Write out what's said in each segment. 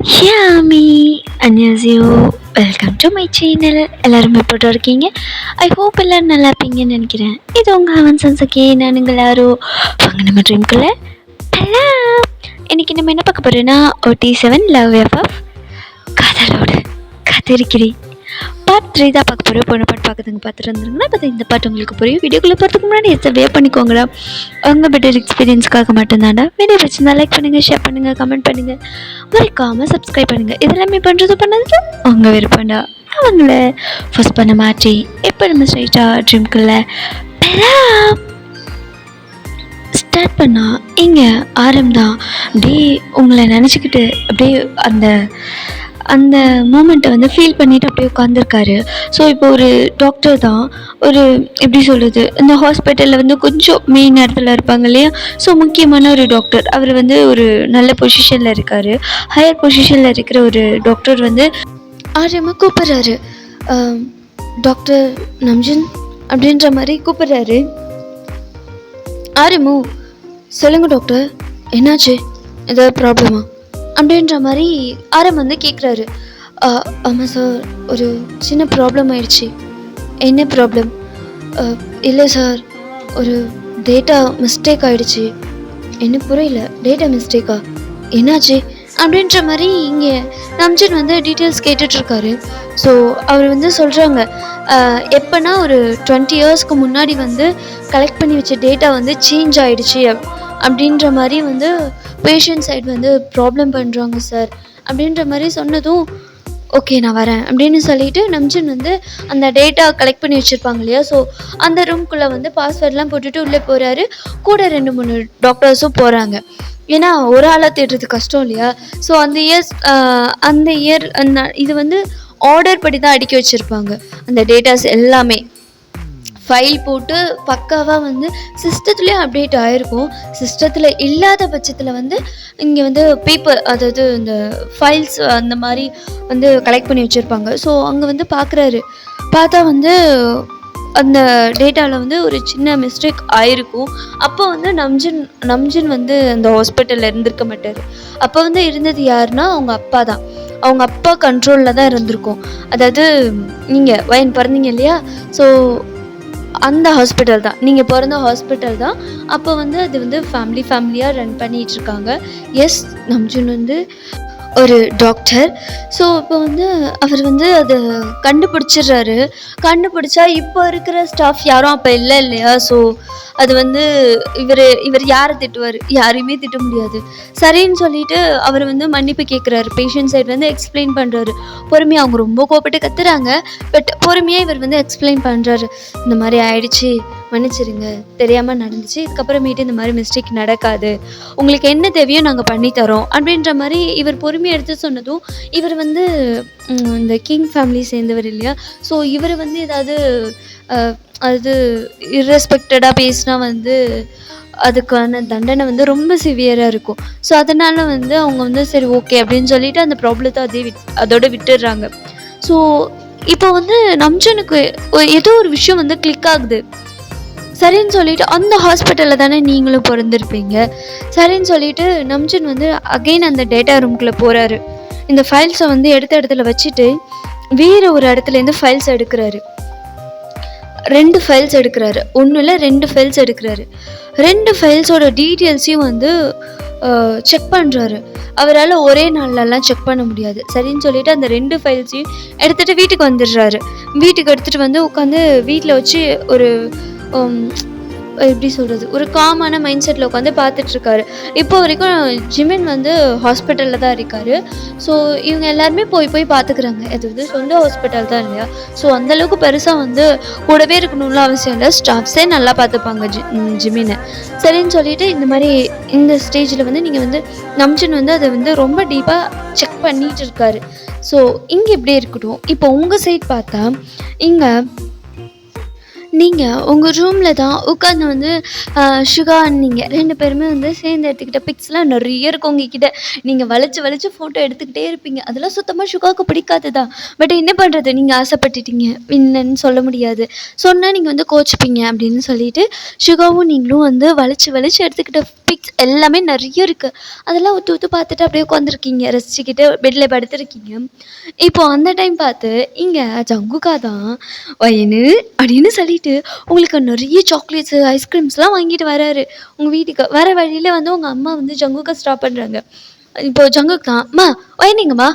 Xiaomi 안녕하세요. Welcome to my channel. எல்லாரும் எப்படி இருக்கீங்க? ஐ ஹோப் எல்லோரும் நல்லா இருப்பீங்கன்னு நினைக்கிறேன். இது உங்கள் ஹவன் சன்சக்கே நானுங்க எல்லாரும் வாங்க நம்ம ட்ரீம்குள்ளே ஹலோ. இன்றைக்கி நம்ம என்ன பார்க்க போகிறோன்னா OT7 லவ் எஃப்எஃப் காதலோடு காத்திருக்கிறேன் பார்ட் 3 தான் பார்க்க போகிறோம். பொண்ணு பாட்டு பார்க்குறதுங்க பார்த்துட்டு வந்துருங்கன்னா பார்த்து இந்த பாட்டு உங்களுக்கு புரியும். வீடியோக்குள்ளே போகிறதுக்கு முன்னாடி எஸ்வே பண்ணிக்கோங்கடா. உங்கள் பெட்டர் எக்ஸ்பீரியன்ஸ்க்காக மட்டும்தான்டா. வீடியோ பிடிச்சிருந்தா லைக் பண்ணுங்கள், ஷேர் பண்ணுங்கள், கமெண்ட் பண்ணுங்கள், மறக்காமல் சப்ஸ்கிரைப் பண்ணுங்கள். இதெல்லாமே பண்ணுறது பண்ணது உங்கள் விருப்பம்டா. அவங்கள ஃபஸ்ட் பண்ண மாற்றி இப்போ நம்ம ஸ்ட்ரைட்டாக ட்ரீம்குள்ளே ஸ்டார்ட் பண்ணால் இங்கே ஆரம்பம் அப்படியே உங்களை நினச்சிக்கிட்டு அப்படியே அந்த அந்த மூமெண்ட்டை வந்து ஃபீல் பண்ணிவிட்டு அப்படியே உட்காந்துருக்காரு. ஸோ இப்போ ஒரு டாக்டர் தான், ஒரு எப்படி சொல்கிறது, இந்த ஹாஸ்பிட்டலில் வந்து கொஞ்சம் மெயின் இடத்துல இருப்பாங்க இல்லையா, ஸோ முக்கியமான ஒரு டாக்டர். அவர் வந்து ஒரு நல்ல பொசிஷனில் இருக்கார். ஹையர் பொசிஷனில் இருக்கிற ஒரு டாக்டர் வந்து ஆரியமாக கூப்பிட்றாரு. டாக்டர் நம்ஜன் அப்படின்ற மாதிரி கூப்பிட்றாரு. ஆரியமோ சொல்லுங்கள் டாக்டர், என்னாச்சு, ஏதாவது ப்ராப்ளமா அப்படின்ற மாதிரி ஆரம் வந்து கேட்குறாரு. ஆமாம் சார், ஒரு சின்ன ப்ராப்ளம் ஆயிடுச்சு. என்ன ப்ராப்ளம்? இல்லை சார், ஒரு டேட்டா மிஸ்டேக் ஆகிடுச்சு. என்ன புரியல, டேட்டா மிஸ்டேக்கா, என்னாச்சு அப்படின்ற மாதிரி இங்கே நம்ஜன் வந்து டீட்டெயில்ஸ் கேட்டுட்ருக்காரு. ஸோ அவர் வந்து சொல்கிறாங்க, எப்போனா ஒரு 20 இயர்ஸ்க்கு முன்னாடி வந்து கலெக்ட் பண்ணி வச்ச டேட்டா வந்து சேஞ்ச் ஆகிடுச்சு அப்படின்ற மாதிரி வந்து பேஷண்ட் சைடு வந்து ப்ராப்ளம் பண்ணுறாங்க சார் அப்படின்ற மாதிரி சொன்னதும், ஓகே நான் வரேன் அப்படின்னு சொல்லிட்டு நம்ஜன் வந்து அந்த டேட்டா கலெக்ட் பண்ணி வச்சுருப்பாங்க இல்லையா, ஸோ அந்த ரூம்குள்ளே வந்து பாஸ்வேர்ட்லாம் போட்டுட்டு உள்ளே போகிறாரு. கூட 2-3 டாக்டர்ஸும் போகிறாங்க. ஏன்னா ஒரு ஆளாக தேடுறது கஷ்டம் இல்லையா. ஸோ அந்த இயர் இது வந்து ஆர்டர் படி தான் அடுக்கி வச்சுருப்பாங்க. அந்த டேட்டாஸ் எல்லாமே ஃபைல் போட்டு பக்காவாக வந்து சிஸ்டத்துலேயும் அப்டேட் ஆகிருக்கும். சிஸ்டத்தில் இல்லாத பட்சத்தில் வந்து இங்கே வந்து பேப்பர், அதாவது இந்த ஃபைல்ஸ் அந்த மாதிரி வந்து கலெக்ட் பண்ணி வச்சுருப்பாங்க. ஸோ அங்கே வந்து பார்த்தா வந்து அந்த டேட்டாவில் வந்து ஒரு சின்ன மிஸ்டேக் ஆகிருக்கும். அப்போ வந்து நம்ஜன் வந்து அந்த ஹாஸ்பிட்டலில் இருந்திருக்க மாட்டார். அப்போ வந்து இருந்தது யாருன்னா அவங்க அப்பா தான். அவங்க அப்பா கண்ட்ரோலில் தான் இருந்திருக்கும். அதாவது நீங்கள் வயன் பிறந்தீங்க இல்லையா, ஸோ அந்த ஹாஸ்பிட்டல் தான், நீங்கள் பிறந்த ஹாஸ்பிட்டல் தான். அப்போ வந்து அது வந்து ஃபேமிலியாக ரன் பண்ணிகிட்ருக்காங்க. எஸ், நம்ஜன் வந்து ஒரு டாக்டர். ஸோ இப்போ வந்து அவர் வந்து அதை கண்டுபிடிச்சா இப்போ இருக்கிற ஸ்டாஃப் யாரும் அப்போ இல்லை இல்லையா. ஸோ அது வந்து இவர் யாரை திட்டுவார், யாரையுமே திட்ட முடியாது. சரின்னு சொல்லிட்டு அவர் வந்து மன்னிப்பு கேட்குறாரு. பேஷண்ட் சைடு வந்து எக்ஸ்பிளைன் பண்ணுறாரு பொறுமையாக. அவங்க ரொம்ப கோபப்பட்டு கத்துறாங்க, பட் பொறுமையாக இவர் வந்து எக்ஸ்பிளைன் பண்ணுறாரு. இந்த மாதிரி ஆயிடுச்சு, மன்னிச்சிருங்க, தெரியாமல் நடந்துச்சு, இதுக்கப்புறமேட்டு இந்த மாதிரி மிஸ்டேக் நடக்காது, உங்களுக்கு என்ன தேவையோ நாங்கள் பண்ணித்தரோம் அப்படின்ற மாதிரி இவர் பொறுமையாக எடுத்து சொன்னதும், இவர் வந்து இந்த கிங் ஃபேமிலி சேர்ந்தவர் இல்லையா, ஸோ இவர் வந்து ஏதாவது அது இர்ரெஸ்பெக்டடாக பேசினா வந்து அதுக்கான தண்டனை வந்து ரொம்ப சிவியராக இருக்கும். ஸோ அதனால் வந்து அவங்க வந்து சரி ஓகே அப்படின்னு சொல்லிட்டு அந்த ப்ராப்ளத்தை அதோட விட்டுடுறாங்க. ஸோ இப்போ வந்து நம்ஜனுக்கு ஏதோ ஒரு விஷயம் வந்து கிளிக் ஆகுது. சரின்னு சொல்லிட்டு அந்த ஹாஸ்பிட்டலில் தானே நீங்களும் பிறந்திருப்பீங்க. சரின்னு சொல்லிட்டு நம்ஜன் வந்து அகெயின் அந்த டேட்டா ரூம்குள்ளே போகிறாரு. இந்த ஃபைல்ஸை வந்து எடுத்த இடத்துல வச்சுட்டு வேறு ஒரு இடத்துலேருந்து ஃபைல்ஸ் எடுக்கிறாரு. 2 ஃபைல்ஸ் எடுக்கிறாரு. 2 ஃபைல்ஸ் எடுக்கிறாரு. 2 ஃபைல்ஸோட டீட்டெயில்ஸையும் வந்து செக் பண்ணுறாரு. அவரால் ஒரே நாள்லலாம் செக் பண்ண முடியாது. சரின்னு சொல்லிட்டு அந்த 2 ஃபைல்ஸையும் எடுத்துகிட்டு வீட்டுக்கு வந்துடுறாரு. வீட்டுக்கு எடுத்துகிட்டு வந்து உட்காந்து வீட்டில் வச்சு ஒரு எப்படி சொல்கிறது, ஒரு காமான மைண்ட் செட்டில் உட்காந்து பார்த்துட்ருக்காரு. இப்போ வரைக்கும் ஜிமின் வந்து ஹாஸ்பிட்டலில் தான் இருக்கார். ஸோ இவங்க எல்லாருமே போய் பார்த்துக்கிறாங்க. அது வந்து சொந்த ஹாஸ்பிட்டல் தான் இல்லையா, ஸோ அந்தளவுக்கு பெருசாக வந்து கூடவே இருக்கணும்னு அவசியம் இல்லை. ஸ்டாஃப்ஸே நல்லா பார்த்துப்பாங்க ஜிமினை. சரின்னு சொல்லிட்டு இந்த மாதிரி இந்த ஸ்டேஜில் வந்து நீங்கள் வந்து நம்ஜன் வந்து அதை வந்து ரொம்ப டீப்பாக செக் பண்ணிகிட்டு இருக்காரு. ஸோ இங்கே இப்படியே இருக்கட்டும். இப்போ உங்கள் சைட் பார்த்தா இங்கே நீங்கள் உங்கள் ரூமில் தான் உட்காந்து வந்து சுகா நீங்கள் 2 பேருமே வந்து சேர்ந்து எடுத்துக்கிட்ட பிக்ஸ்லாம் நிறைய இருக்கும் உங்ககிட்ட. நீங்கள் வளைச்சு வளைச்சு ஃபோட்டோ எடுத்துக்கிட்டே இருப்பீங்க. அதெல்லாம் சுத்தமாக சுகாவுக்கு பிடிக்காது தான். பட் என்ன பண்ணுறது, நீங்கள் ஆசைப்பட்டுட்டீங்க, இல்லைன்னு சொல்ல முடியாது. சொன்னால் நீங்கள் வந்து கோச்சிப்பீங்க அப்படின்னு சொல்லிட்டு சுகாவும் நீங்களும் வந்து வளைச்சு வளைச்சு எடுத்துக்கிட்ட பிக்ஸ் எல்லாமே நிறைய இருக்குது. அதெல்லாம் ஒத்து ஒத்து பார்த்துட்டு அப்படியே உட்காந்துருக்கீங்க, ரசிச்சுக்கிட்டு பெட்டில் படுத்துருக்கீங்க. இப்போ அந்த டைம் பார்த்து இங்கே ஜங்குக்கா தான் வயனு அப்படின்னு சொல்லிட்டு உங்களுக்கு நிறைய சாக்லேட்ஸு ஐஸ்கிரீம்ஸ்லாம் வாங்கிட்டு வராரு உங்கள் வீட்டுக்கு. வர வழியில் வந்து உங்கள் அம்மா வந்து ஜங்குக்கா ஸ்டாப் பண்ணுறாங்க. இப்போ ஜங்குக்கு தான், அம்மா வயனிங்கம்மா,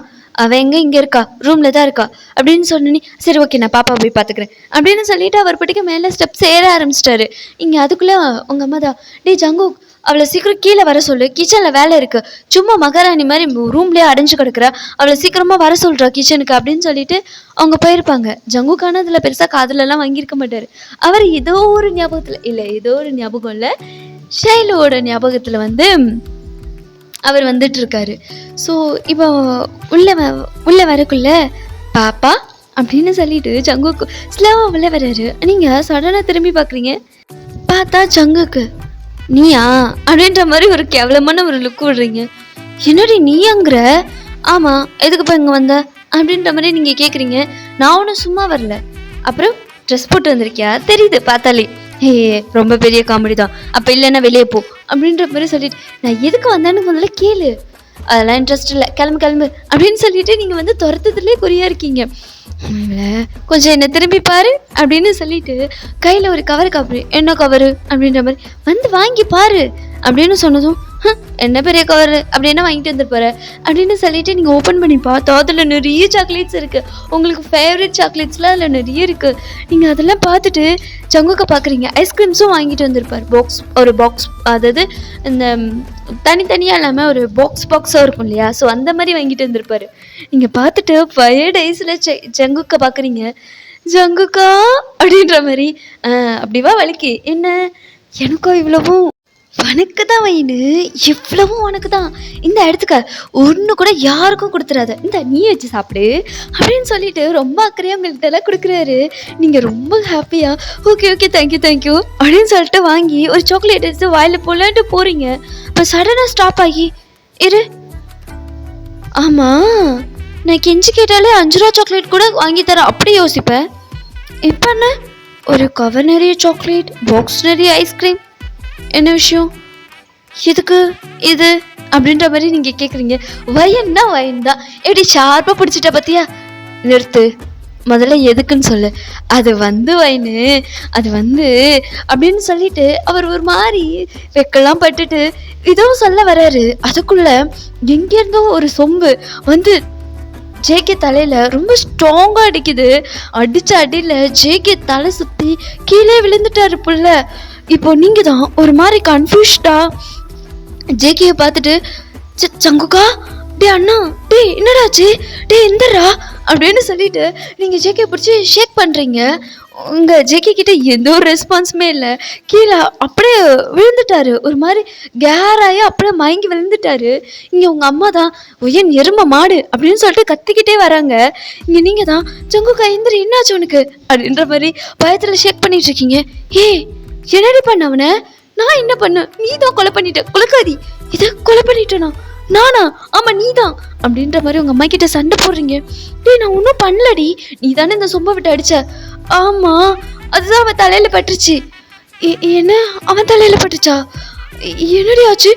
அவள் எங்கே இங்கே இருக்கா, ரூமில் தான் இருக்கா அப்படின்னு சொன்னோன்னே, சரி ஓகே நான் பாப்பா போய் பார்த்துக்கிறேன் அப்படின்னு சொல்லிட்டு அவர் பாட்டுக்கு மேலே ஸ்டெப்ஸ் ஏற ஆரம்பிச்சிட்டாரு. இங்கே அதுக்குள்ளே உங்கள் அம்மா தான், டேய் ஜங்கு, அவளை சீக்கிரம் கீழே வர சொல்லு, கிச்சனில் வேலை இருக்குது, சும்மா மகாராணி மாதிரி ரூம்லேயே அடைஞ்சு கிடக்குறா, அவளை சீக்கிரமாக வர சொல்கிறா கிச்சனுக்கு அப்படின்னு சொல்லிட்டு அவங்க போயிருப்பாங்க. ஜங்குக்கான அதில் பெருசாக காதுலலாம் வாங்கியிருக்க மாட்டார். அவர் ஏதோ ஒரு ஞாபகத்தில் இல்லை, ஏதோ ஒரு ஞாபகம் இல்லை, ஷைலுவோட ஞாபகத்தில் வந்து அவர் வந்துட்டு இருக்காரு. ஸோ இப்போ உள்ளே வரக்குள்ள பாப்பா அப்படின்னு சொல்லிட்டு ஜங்குக்கு ஸ்லோவாக உள்ளே வர்றாரு. நீங்கள் சடனாக திரும்பி பார்க்குறீங்க, பார்த்தா ஜங்குக்கு நீயா அப்படின்ற மாதிரி ஒரு கேவலமான ஒரு லுக் விடுறீங்க. என்னடி நீயாங்கிற? ஆமாம், எதுக்குப்பா இங்கே வந்த அப்படின்ற மாதிரி நீங்கள் கேட்குறீங்க. நான் ஒன்றும் சும்மா வரல. அப்புறம் ட்ரெஸ் போட்டு வந்திருக்கியா, தெரியுது பார்த்தாலே. ரொம்ப பெரிய காமெடி தான், அப்போ இல்லைன்னா வெளியே போ அப்படின்ற மாதிரி சொல்லிட்டு, நான் எதுக்கு வந்தேன்னு முதல்ல கேளு, அதெல்லாம் இன்ட்ரெஸ்ட் இல்லை, கிளம்பு கிளம்பு அப்படின்னு சொல்லிட்டு நீங்கள் வந்து துரத்துலேயே குறியா இருக்கீங்க. கொஞ்சம் என்ன திரும்பி பாரு அப்படின்னு சொல்லிட்டு கையில் ஒரு கவர் காப்பி, என்ன கவரு அப்படின்ற மாதிரி, வந்து வாங்கி பாரு அப்படின்னு சொன்னதும், என்ன பெரிய கவரு அப்படின்னா வாங்கிட்டு வந்துருப்பாரு அப்படின்னு சொல்லிட்டு நீங்கள் ஓப்பன் பண்ணி பார்த்தா அதில் நிறைய சாக்லேட்ஸ் இருக்குது. உங்களுக்கு ஃபேவரட் சாக்லேட்ஸ்லாம் அதில் நிறைய இருக்குது. நீங்கள் அதெல்லாம் பார்த்துட்டு ஜங்குக்கை பார்க்குறீங்க. ஐஸ்கிரீம்ஸும் வாங்கிட்டு வந்திருப்பார், ஒரு பாக்ஸ், அதாவது இந்த தனித்தனியாக இல்லாமல் ஒரு பாக்ஸாக இருக்கும் இல்லையா, ஸோ அந்த மாதிரி வாங்கிட்டு வந்திருப்பாரு. நீங்கள் பார்த்துட்டு 5 daysல ஜங்குக்கை பார்க்குறீங்க. ஜங்குக்கா அப்படின்ற மாதிரி, அப்படிவா வலிக்கு என்ன, எனக்கும் இவ்வளவும் உனக்கு தான் வயின்னு, எவ்வளவும் உனக்கு தான், இந்த இடத்துக்கு ஒன்று கூட யாருக்கும் கொடுத்துறாத, இந்த நீ வச்சு சாப்பிடு அப்படின்னு சொல்லிட்டு ரொம்ப அக்கறையாக உங்கள்கிட்ட எல்லாம் கொடுக்குறாரு. நீங்கள் ரொம்ப ஹாப்பியாக ஓகே ஓகே தேங்க்யூ அப்படின்னு சொல்லிட்டு வாங்கி ஒரு சாக்லேட் எடுத்து வாயில் போலான்ட்டு போகிறீங்க. இப்போ சடனாக ஸ்டாப் ஆகி, இரு, ஆமாம் நான் கெஞ்சி கேட்டாலே 5 ரூபா சாக்லேட் கூட வாங்கி தரேன் அப்படி யோசிப்பேன். இப்போ என்ன, ஒரு கவர் நிறைய சாக்லேட், பாக்ஸ் நிறைய ஐஸ்கிரீம், என்ன விஷயம், எதுக்கு இது அப்படின்ற மாதிரி நீங்கள் கேட்குறீங்க. வயன்னா வயன் தான், எப்படி ஷார்ப்பாக பிடிச்சிட்ட பார்த்தியா, நிறுத்து, முதல்ல எதுக்குன்னு சொல்லு. அது வந்து வயனு, அது வந்து அப்படின்னு சொல்லிட்டு அவர் ஒரு மாதிரி வெக்கலாம் பட்டுட்டு இதுவும் சொல்ல வர்றாரு. அதுக்குள்ள எங்கேருந்தோ ஒரு சொம்பு வந்து ஜேகே தலையில் ரொம்ப ஸ்ட்ராங்காக அடிக்குது. அடித்த அடியில் ஜேகே தலை சுற்றி கீழே விழுந்துட்டாரு புள்ள. இப்போ நீங்கள் தான் ஒரு மாதிரி கன்ஃபியூஸ்டா ஜேகேயை பார்த்துட்டு, சங்குக்கா, டே அண்ணா, டே என்னடாச்சு, டே எந்தரா அப்படின்னு சொல்லிட்டு நீங்கள் ஜேகே பிடிச்சி ஷேக் பண்ணுறீங்க. உங்கள் ஜேகே கிட்ட எந்த ஒரு ரெஸ்பான்ஸுமே இல்லை. கீழே அப்படியே விழுந்துட்டாரு, ஒரு மாதிரி கேராகி அப்படியே மயங்கி விழுந்துட்டாரு. இங்கே உங்கள் அம்மா தான் ஒயன் எருமை மாடு அப்படின்னு சொல்லிட்டு கத்திக்கிட்டே வராங்க. இங்கே நீங்கள் தான் ஜங்குக்கா எந்திரி, என்னாச்சு உனக்கு அப்படின்ற மாதிரி பயத்தில் ஷேக் பண்ணிட்டு இருக்கீங்க. என்னடி பண்ண அவனை, நான் என்ன பண்ண, நீ தான் கொலை பண்ணிட்ட, கொலைக்காதி, இதை கொலை பண்ணிட்டேனா, நானா, ஆமா நீ தான் அப்படின்ற மாதிரி உங்க அம்மா கிட்ட சண்டை போடுறீங்க. டேய் நான் ஒன்றும் பண்ணலடி, நீ தானே இந்த சொம்பை விட்டு அடிச்ச. ஆமா, அதுதான் அவன் தலையில பட்டுருச்சு. என்ன, அவன் தலையில பட்டுச்சா, என்னடி ஆச்சு,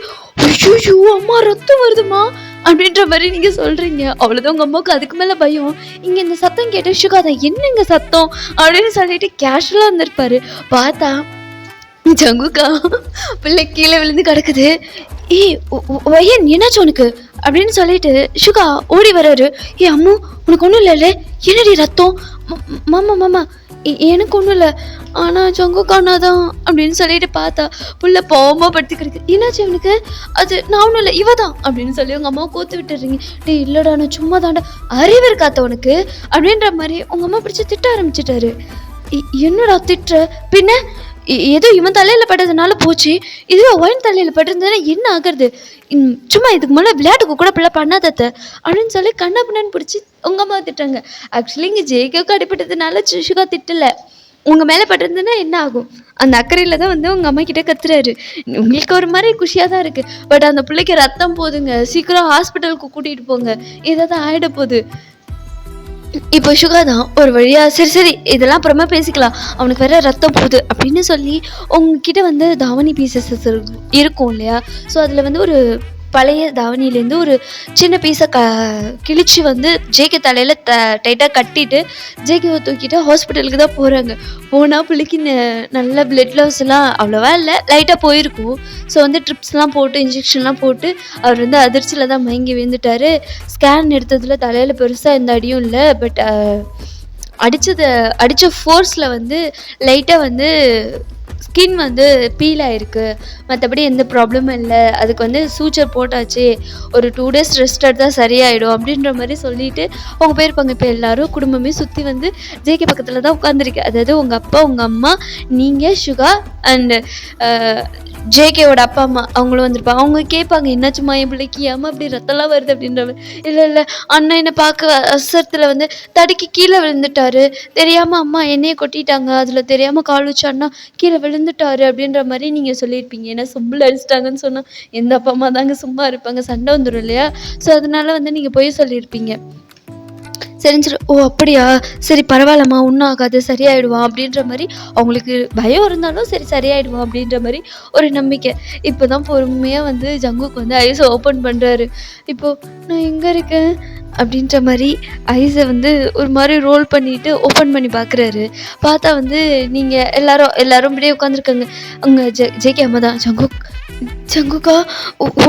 ஐயோ அம்மா ரத்தம் வருதுமா அப்படின்ற மாதிரி நீங்க சொல்றீங்க. அவ்வளவுதான் உங்க அம்மாவுக்கு அதுக்கு மேல பயம். இங்க இந்த சத்தம் கேட்டு சுகாதா என்னங்க சத்தம் அப்படின்னு சொல்லிட்டு கேஷுவலா இருந்திருப்பாரு. பார்த்தா ஜங்குக்கா பிள்ளை கீழே விழுந்து கிடக்குது. வயன் என்னாச்சு உனக்கு அப்படின்னு சொல்லிட்டு சுகா ஓடி வர்றாரு. அம்மு உனக்கு ஒன்றும் இல்லைல்ல, என்னடி ரத்தம், மாமா எனக்கு ஒன்றும் இல்லை, ஆனால் ஜங்குக்கானா தான் அப்படின்னு சொல்லிட்டு பார்த்தா புள்ள பாவமாக படுத்து கிடக்கு. என்னாச்சு அவனுக்கு, அது நான் ஒன்றும் இல்லை இவ தான் அப்படின்னு சொல்லி உங்கள் அம்மாவை கோத்து விட்டுறீங்க. டே இல்லைடா நான் சும்மா தாண்டா, அறிவு இருக்காத்த உனக்கு அப்படின்ற மாதிரி உங்கள் அம்மா பிடிச்சி திட்ட ஆரம்பிச்சிட்டாரு. என்னடா திட்டுற, பின்ன ஏதோ இவன் தலையில் பட்டதுனால போச்சு, இதுவே ஒயின் தலையில் பட்டிருந்ததுன்னா என்ன ஆகுறது, சும்மா இதுக்கு மேலே விளையாட்டுக்கு கூட பிள்ளை பண்ணாதத்த அப்படின்னு சொல்லி கண்ணா பின்னான்னு பிடிச்சி உங்கள் அம்மா திட்டாங்க. ஆக்சுவலி இங்கே ஜேகேவுக்கு அடிப்பட்டதுனால சுஷுகா திட்டலை, உங்க மேல பட்டிருந்ததுன்னா என்ன ஆகும்? அந்த அக்கறையில தான் வந்து உங்க அம்மா கிட்ட கத்துறாரு. உங்களுக்கு ஒரு மாதிரி குஷியா தான் இருக்கு. பட் அந்த பிள்ளைக்கு ரத்தம் போதுங்க. சீக்கிரம் ஹாஸ்பிட்டலுக்கு கூட்டிட்டு போங்க. ஏதாவது ஆயிட போகுது. இப்போ சுகா தான் ஒரு வழியா சரி சரி இதெல்லாம் அப்புறமா பேசிக்கலாம். அவனுக்கு வேற ரத்தம் போகுது அப்படின்னு சொல்லி உங்ககிட்ட வந்து தாவணி பீசஸ் இருக்கும் இல்லையா? ஸோ அதில் வந்து ஒரு பழைய தாவணியிலேருந்து ஒரு சின்ன பீஸை கிழிச்சு வந்து ஜேகே தலையில் டைட்டாக கட்டிட்டு ஜேகேவை தூக்கிட்டு ஹாஸ்பிட்டலுக்கு தான் போகிறாங்க. போனால் பிள்ளைக்கு நல்ல பிளட் லாஸ்லாம் அவ்வளோவா இல்லை, லைட்டாக போயிருக்கும். ஸோ வந்து ட்ரிப்ஸ்லாம் போட்டு இன்ஜெக்ஷன்லாம் போட்டு அவர் வந்து அதிர்ச்சியில் தான் மயங்கி விழுந்துட்டார். ஸ்கேன் எடுத்ததில் தலையில் பெருசாக எந்த அடியும் இல்லை. பட் அடித்த ஃபோர்ஸில் வந்து லைட்டாக வந்து ஸ்கின் வந்து பீல் ஆகிருக்கு. மற்றபடி எந்த ப்ராப்ளமும் இல்லை. அதுக்கு வந்து சூச்சர் போட்டாச்சு, ஒரு 2 days ரெஸ்ட் எடுத்தால் சரியாயிடும் அப்படின்ற மாதிரி சொல்லிட்டு அவங்க போயிருப்பாங்க. இப்போ எல்லாரும் குடும்பமே சுற்றி வந்து ஜேகே பக்கத்தில் தான் உட்காந்துருக்கு. அதாவது உங்கள் அப்பா, உங்கள் அம்மா, நீங்கள், சுகா அண்டு ஜேகேவோட அப்பா அம்மா அவங்களும் வந்திருப்பாங்க. அவங்க கேட்பாங்க, என்னாச்சுமா என் பிள்ளைக்கு, ஏமா அப்படி ரத்தம்லாம் வருது அப்படின்ற மாதிரி. இல்லை இல்லை அண்ணன் என்னை பார்க்க அவசரத்தில் வந்து தடுக்கி கீழே விழுந்துட்டாரு, தெரியாமல் அம்மா என்னையே கொட்டிட்டாங்க, அதில் தெரியாமல் கால் வச்சு அண்ணா கீழே விழுந்துட்டாரு அப்படின்ற மாதிரி நீங்கள் சொல்லியிருப்பீங்க. ஏன்னா சொம்பில் அடிச்சிட்டாங்கன்னு சொன்னால் எந்த அப்பா அம்மா தாங்க சும்மா இருப்பாங்க, சண்டை வந்துடும் இல்லையா? ஸோ அதனால வந்து நீங்கள் போய் சொல்லியிருப்பீங்க. சரின்னு சொல்லி ஓ அப்படியா, சரி பரவாயில்லம்மா, ஒன்றும் ஆகாது, சரியாயிடுவான் அப்படின்ற மாதிரி அவங்களுக்கு பயம் இருந்தாலும் சரி சரியாயிடுவான் அப்படின்ற மாதிரி ஒரு நம்பிக்கை. இப்போ தான் பொறுமையாக வந்து ஜங்குக்கு வந்து ஐஸை ஓப்பன் பண்ணுறாரு. இப்போது நான் எங்கே இருக்கேன் அப்படின்ற மாதிரி ஐஸை வந்து ஒரு மாதிரி ரோல் பண்ணிவிட்டு ஓப்பன் பண்ணி பார்க்குறாரு. பார்த்தா வந்து நீங்கள் எல்லாரும் இப்படியே உட்காந்துருக்காங்க. அங்கே ஜேகே அம்மா தான். ஜங்குக்கா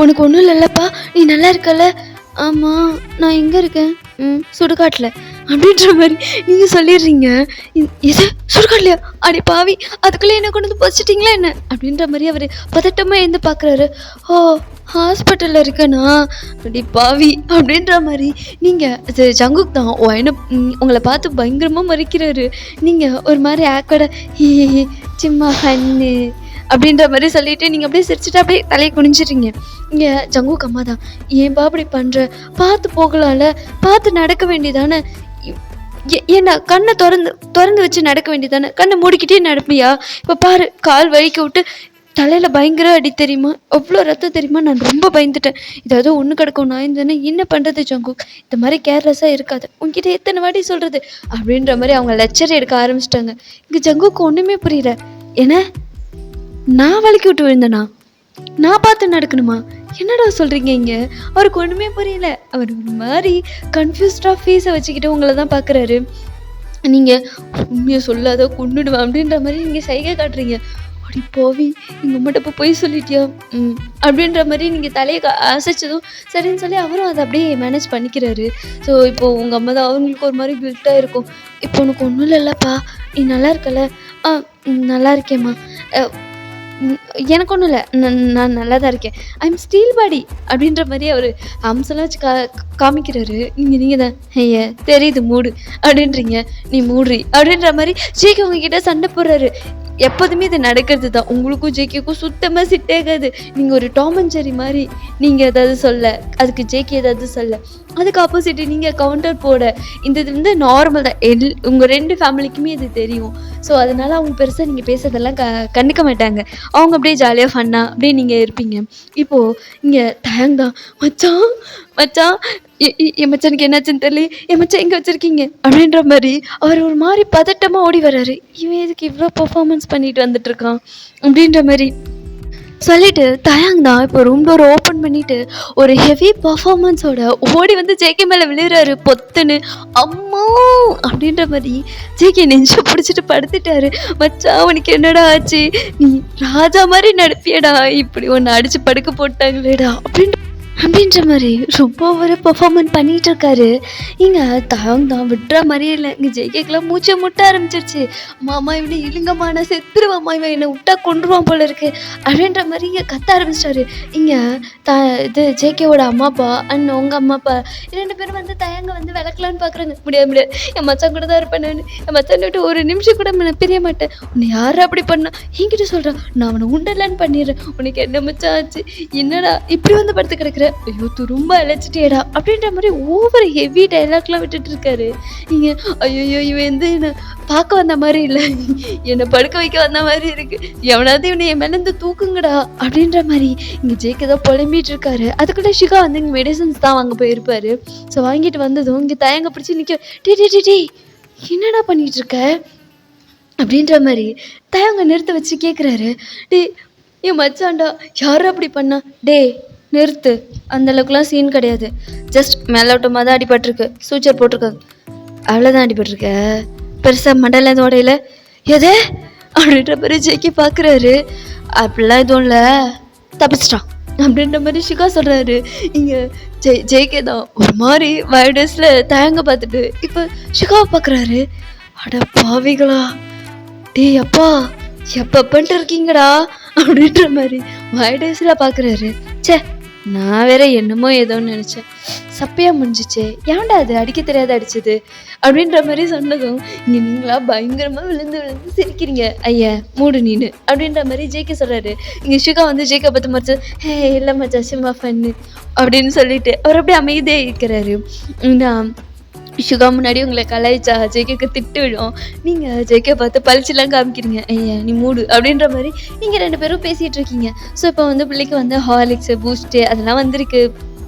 உனக்கு ஒன்றும் இல்லைல்லப்பா, நீ நல்லா இருக்கல? ஆமாம், நான் எங்கே இருக்கேன்? சுடுகாட்டில் அப்படின்ற மாதிரி நீங்கள் சொல்லிடுறீங்க. எது சுடுகாட்லையா? அடி பாவி, அதுக்குள்ளே என்ன கொண்டு வந்து பொசிச்சிட்டிங்களா என்ன அப்படின்ற மாதிரி அவர் பதட்டமாக எழுந்து பார்க்குறாரு. ஓ ஹாஸ்பிட்டலில் இருக்கேனா? அடி பாவி அப்படின்ற மாதிரி நீங்கள் அது ஜங்குக் தான். ஓ என்ன உங்களை பார்த்து பயங்கரமாக மறிக்கிறாரு. நீங்கள் ஒரு மாதிரி ஆக்கோட சிம்மா ஹன்னு அப்படின்ற மாதிரி சொல்லிட்டு நீங்கள் அப்படியே சிரிச்சுட்டு அப்படியே தலையை குனிஞ்சிடுறீங்க. இங்கே ஜங்குக்கு அம்மா தான், ஏன்பா அப்படி பண்ணுற, பார்த்து போகலாம்ல, பார்த்து நடக்க வேண்டியதானே, ஏண்டா கண்ணை திறந்து வச்சு நடக்க வேண்டியதானே, கண்ணை மூடிக்கிட்டே நடப்பியா? இப்போ பாரு, கால் வலிக்க விட்டு தலையில் பயங்கர அடி தெரியுமா, அவ்வளோ ரத்தம் தெரியுமா, நான் ரொம்ப பயந்துட்டேன். ஏதாவது ஒன்று கிடக்கும் நான் இருந்தேன்னா என்ன பண்ணுறது ஜங்கு, இந்த மாதிரி கேர்லெஸ்ஸாக இருக்காது, உங்ககிட்ட எத்தனை வாட்டி சொல்கிறது அப்படின்ற மாதிரி அவங்க லெக்சர் எடுக்க ஆரம்பிச்சிட்டாங்க. இங்கே ஜங்குக்கு ஒன்றுமே புரியல. ஏன்னா நான் வலிக்கி விட்டு விழுந்தேனா, நான் பார்த்து நடக்கணுமா, என்னடா சொல்கிறீங்க? இங்கே அவருக்கு ஒன்றுமே புரியல. அவர் ஒரு மாதிரி கன்ஃபியூஸ்டாக ஃபேஸை வச்சுக்கிட்டு உங்களை தான் பார்க்குறாரு. நீங்கள் உண்மையை சொல்லாத கொண்டுடுவேன் அப்படின்ற மாதிரி நீங்கள் சைகை காட்டுறீங்க. அப்படி போவி, எங்கள் மட்டும் இப்போ போய் சொல்லிட்டியா அப்படின்ற மாதிரி நீங்கள் தலையை அசைச்சதும் சரின்னு சொல்லி அவரும் அதை அப்படியே மேனேஜ் பண்ணிக்கிறாரு. ஸோ இப்போது உங்கள் அம்மா தான் அவங்களுக்கு ஒரு மாதிரி கில்ட்டாக இருக்கும். இப்போ உனக்கு ஒன்றும் இல்லைல்லப்பா, நீ நல்லா இருக்கல? நல்லா இருக்கேம்மா, எனக்கு ஒன்றும் இல்லை, நான் நல்லா தான் இருக்கேன், ஐம் ஸ்டீல் பாடி அப்படின்ற மாதிரி அவர் அம்செல்லாம் வச்சு காமிக்கிறாரு. நீங்கள் தான் ஐயா தெரியுது மூடு அப்படின்றீங்க, நீ மூடுறி அப்படின்ற மாதிரி ஜேகே உங்ககிட்ட சண்டை போடுறாரு. எப்போதுமே இது நடக்கிறது தான். உங்களுக்கும் ஜேகேக்கும் சுத்தமாக சிட்டேகாது. நீங்கள் ஒரு டாம் அண்ட் ஜெர்ரி மாதிரி, நீங்கள் ஏதாவது சொல்ல, அதுக்கு ஜேகே ஏதாவது சொல்ல, அதுக்கு ஆப்போசிட் நீங்கள் கவுண்டர் போட, இந்த இது வந்து நார்மல் தான். உங்கள் 2 ஃபேமிலிக்குமே இது தெரியும். ஸோ அதனால் அவங்க பெருசாக நீங்கள் பேசுறதெல்லாம் கண்டுக்க மாட்டாங்க. அவங்க அப்படியே ஜாலியாக ஃபன்னாக அப்படியே நீங்கள் இருப்பீங்க. இப்போது இங்கே டேங் தான், மச்சான் மச்சான் என் மச்சானுக்கு என்னாச்சுன்னு தெரியல, என் மச்சான் எங்கே வச்சுருக்கீங்க அப்படின்ற மாதிரி அவர் ஒரு மாதிரி பதட்டமாக ஓடி வர்றாரு. இவன் எதுக்கு இவ்வளோ பர்ஃபார்மன்ஸ் பண்ணிட்டு வந்துட்டுருக்கான் அப்படின்ற மாதிரி சொல்லிட்டு தயாங் தான் இப்போ ரூம் டோர் ஓப்பன் பண்ணிட்டு ஒரு ஹெவி பர்ஃபார்மன்ஸோட ஓடி வந்து ஜேகே மேலே விழுறாரு பொத்துன்னு. அம்மா அப்படின்ற மாதிரி ஜேகே நெஞ்சை பிடிச்சிட்டு படுத்துட்டாரு. மச்சான் அவனுக்கு என்னடா ஆச்சு, நீ ராஜா மாதிரி நடிப்பியடா, இப்படி ஒன்று அடிச்சு படுக்க போட்டாங்களேடா அப்படின்ற மாதிரி ரொம்ப ஒரு பர்ஃபார்மன்ஸ் பண்ணிகிட்டு இருக்காரு. இங்கே தயாங் தான் விட்டுற மாதிரியே இல்லை. இங்கே ஜேகேக்கெலாம் மூச்சை முட்ட ஆரம்பிச்சிருச்சு. மாமா இவனை இழுங்கம்மா, செத்துருவாம்மா, இவன் என்னை விட்டா கொண்டுருவான் போல இருக்கு அப்படின்ற மாதிரி இங்கே கத்த ஆரம்பிச்சிட்டாரு. இங்கே இது ஜேகேவோட அம்மா அப்பா அண்ட் உங்கள் அம்மா அப்பா 2 பேரும் வந்து தயாங்க வந்து விளக்கலான்னு பார்க்குறாங்க. முடியாது, என் மச்சான் கூட தான் இருப்பேன் நான், என் மச்சான் விட்டு ஒரு நிமிஷம் கூட நான் பிரிய மாட்டேன். உன்னை யாரும் அப்படி பண்ணா என்கிட்ட சொல்கிறான், நான் அவனை உண்டலான்னு பண்ணிடுறேன், உனக்கு என்ன மச்சான் ஆச்சு, என்னடா இப்படி வந்து படுத்து கிடக்குற ஐயோ துரும்ப அழைச்சிட்டேடா அப்படின்ற மாதிரி ஓவர் ஹெவி டைலாக்லாம் விட்டுட்டு இருக்காரு. நீங்கள் ஐயோ இவன் வந்து என்னை பார்க்க வந்த மாதிரி இல்லை, என்னை படுக்க வைக்க வந்த மாதிரி இருக்கு, எவனாவது இவனை என் மேலேருந்து தூக்குங்கடா அப்படின்ற மாதிரி இங்கே ஜேக்கு தான் புலம்பிட்டு இருக்காரு. அதுக்குள்ள ஷிகா வந்து இங்கே மெடிசன்ஸ் தான் வாங்க போயிருப்பாரு. ஸோ வாங்கிட்டு வந்ததும் இங்கே தயங்க பிடிச்சி நிற்க, டே என்னடா பண்ணிட்டு இருக்க அப்படின்ற மாதிரி தயங்க நிறுத்த வச்சு கேட்குறாரு. டே என் மச்சான்டா யாரும் அப்படி பண்ணா, டே நிறுத்து, அந்தளவுக்குலாம் சீன் கிடையாது, ஜஸ்ட் மேலோட்டமாக தான் அடிபட்டிருக்கு, சூச்சர் போட்டிருக்காங்க, அவ்வளோதான் அடிபட்டிருக்க, பெருசாக மண்டல எதுவும் உடையில எதே அப்படின்ற மாதிரி ஜெய்கே பார்க்குறாரு. அப்படிலாம் எதுவும் இல்லை, தப்பிச்சிட்டான் அப்படின்ற மாதிரி ஷிகா சொல்கிறாரு. இங்கே ஜெய்கே தான் ஒரு மாதிரி வைடஸில் தயங்க பார்த்துட்டு இப்போ ஷிகாவை பார்க்குறாரு. அட பாவிகளா, டே அப்பா எப்பப்பன்ட்டு இருக்கீங்கடா அப்படின்ற மாதிரி வைடஸில் பார்க்குறாரு. சே நான் வேற என்னமோ ஏதோன்னு நினச்சேன், சப்பையாக முடிஞ்சிச்சே, ஏன்டா அது அடிக்க தெரியாத அடிச்சது அப்படின்ற மாதிரி சொன்னதும் இங்கே நீங்களா பயங்கரமாக விழுந்து விழுந்து சிரிக்கிறீங்க, ஐயா மூடு நீனு அப்படின்ற மாதிரி ஜேகே சொல்கிறாரு. இங்கே ஷிகா வந்து ஜேகே பார்த்து மறைச்சு, ஹே இல்லை மச்சா சும்மா ஃபன்னு அப்படின்னு சொல்லிட்டு அவர் அப்படியே அமைதியாக இருக்கிறாரு. ஷுகா முன்னாடி உங்களை கலாய்ச்சா ஜேகேக்கு திட்டு விடும், நீங்கள் ஜேகே பார்த்து பழிச்சுலாம் காமிக்கிறீங்க, ஐயா நீ மூடு அப்படின்ற மாதிரி நீங்கள் 2 பேரும் பேசிகிட்டு இருக்கீங்க. ஸோ இப்போ வந்து பிள்ளைக்கு வந்து ஹார்லிக்ஸு பூஸ்ட்டு அதெல்லாம் வந்திருக்கு,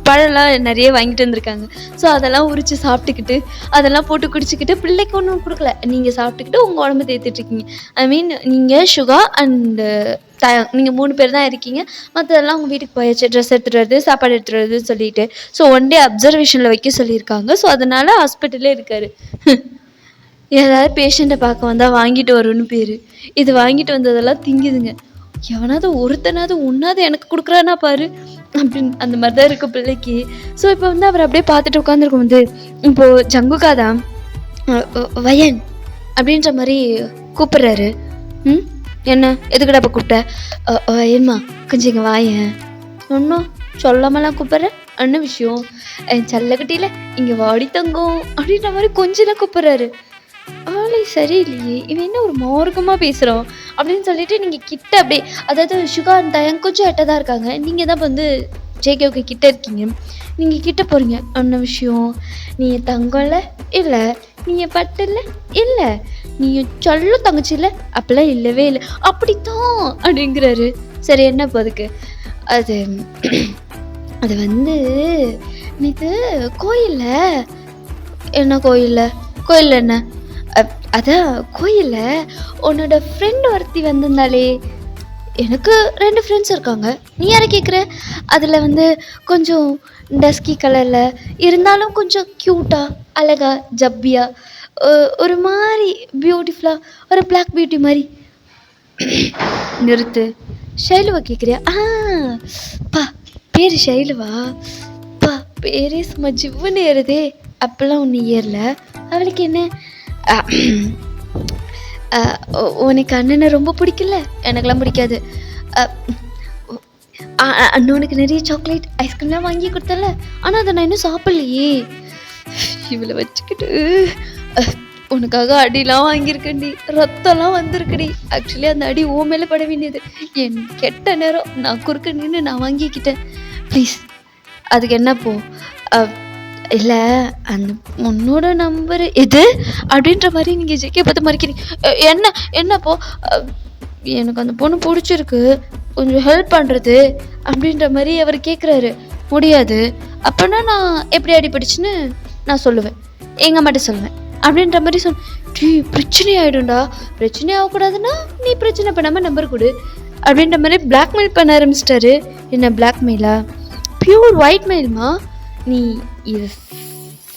பழம்லாம் நிறைய வாங்கிட்டு வந்திருக்காங்க. ஸோ அதெல்லாம் உரித்து சாப்பிட்டுக்கிட்டு அதெல்லாம் போட்டு குடிச்சிக்கிட்டு பிள்ளைக்கு ஒன்றும் கொடுக்கல, நீங்கள் சாப்பிட்டுக்கிட்டு உங்கள் உடம்பு தேர்த்துட்ருக்கீங்க. ஐ மீன் நீங்கள் ஷுகா அண்டு நீங்கள் 3 பேர் தான் இருக்கீங்க, மற்றதெல்லாம் உங்கள் வீட்டுக்கு போயாச்சு, ட்ரெஸ் எடுத்துகிட்டு வருது, சாப்பாடு எடுத்துகிட்டு வருதுன்னு சொல்லிட்டு. ஸோ 1 டே அப்சர்வேஷனில் வைக்க சொல்லியிருக்காங்க. ஸோ அதனால் ஹாஸ்பிட்டலே இருக்கார். ஏதாவது பேஷண்ட்டை பார்க்க வந்தால் வாங்கிட்டு வரும்னு பேர், இது வாங்கிட்டு வந்ததெல்லாம் திங்குதுங்க, எவனாவது ஒருத்தனாவது ஒன்றாவது எனக்கு கொடுக்குறானா பாரு அப்படின்னு அந்த மாதிரி தான் இருக்கும் பிள்ளைக்கு. ஸோ இப்போ வந்து அவர் அப்படியே பார்த்துட்டு உட்காந்துருக்கும் போது இப்போது ஜங்குகா தான் வயன் அப்படின்ற மாதிரி கூப்பிட்றாரு. என்ன எதுக்கடா இப்போ கூப்பிட்ட, வயன்மா கொஞ்சம் இங்கே வாயேன், ஒன்றும் சொல்லாமலாம் கூப்பிட்றேன், என்ன விஷயம், என் செல்லக்கட்டியில் இங்கே வாடி தங்கும் அப்படின்ற மாதிரி கொஞ்சம் கூப்பிட்றாரு. ஆளே சரியில்லையே, இவன் என்ன ஒரு மார்க்கமாக பேசுகிறான் அப்படின்னு சொல்லிட்டு நீங்கள் கிட்ட அப்படியே, அதாவது ஷுகா அண்ட் தயங் கொஞ்சம் எட்டதாக இருக்காங்க, நீங்கள் தான் இப்போ வந்து ஜேகேவுக்கு கிட்ட இருக்கீங்க, நீங்கள் கிட்ட போகிறீங்க, என்ன விஷயம், நீ தங்கம்ல இல்லை, நீ பட்டில்ல இல்லை, நீ சொல்ல தங்கச்சி இல்லை, அப்பெல்லாம் இல்லவே இல்லை, அப்படித்தான் அப்படிங்கிறாரு. சரி என்ன இப்போ அதுக்கு, அது அது வந்து இது கோயிலில் என்ன, கோயிலில் என்ன, அதான் கோயிலில் உன்னோட ஃப்ரெண்ட் ஒருத்தி வந்திருந்தாலே, எனக்கு 2 ஃப்ரெண்ட்ஸ் இருக்காங்க, நீ யாரை கேட்குற, அதில் வந்து கொஞ்சம் டஸ்கி கலரில் இருந்தாலும் கொஞ்சம் க்யூட்டாக அழகா ஜப்பியா ஒரு மாதிரி பியூட்டிஃபுல்லாக ஒரு பிளாக் பியூட்டி மாதிரி. நிறுத்து, ஷைலுவா கேட்குறியா, பா பேர் ஷைலுவா, பா பேரே சும்மா ஜிவ்வுன்னு ஏறுதே, அப்போல்லாம் ஒன்று ஏறல, அவளுக்கு என்ன, உனக்கு அண்ணனை ரொம்ப பிடிக்கல, எனக்கெல்லாம் பிடிக்காது, அண்ணனுக்கு நிறைய சாக்லேட் ஐஸ்கிரீம்லாம் வாங்கி கொடுத்தல, ஆனால் அதை நான் இன்னும் சாப்பிட்லையே, இவளை வச்சுக்கிட்டு உனக்காக அடிலாம் வாங்கியிருக்கேன்டி, ரத்தம்லாம் வந்திருக்குடி, ஆக்சுவலி அந்த அடி ஓ மேலே பட வேண்டியது, என் கெட்ட நேரம் நான் குறுக்க நின்று நான் வாங்கிக்கிட்டேன், ப்ளீஸ் அதுக்கு என்னப்போ, இல்லை அந்த உன்னோட நம்பரு எது அப்படின்ற மாதிரி நீங்கள் ஜெகே பார்த்து மறைக்கிறீங்க, என்னப்போ எனக்கு அந்த பொண்ணு பிடிச்சிருக்கு, கொஞ்சம் ஹெல்ப் பண்ணுறது அப்படின்ற மாதிரி அவர் கேட்குறாரு. முடியாது அப்படின்னா நான் எப்படி அடிபடிச்சுன்னு நான் சொல்லுவேன், எங்கள் அம்மாட்ட சொல்லுவேன் அப்படின்ற மாதிரி பிரச்சனை ஆகிடும்டா, பிரச்சனை ஆகக்கூடாதுன்னா நீ பிரச்சனை பண்ணாமல் நம்பர் கொடு அப்படின்ற மாதிரி பிளாக்மெயில் பண்ண ஆரம்பிச்சிட்டாரு. என்ன பிளாக்மெயிலா, பியூர் ஒயிட் மெயில்மா, நீ இது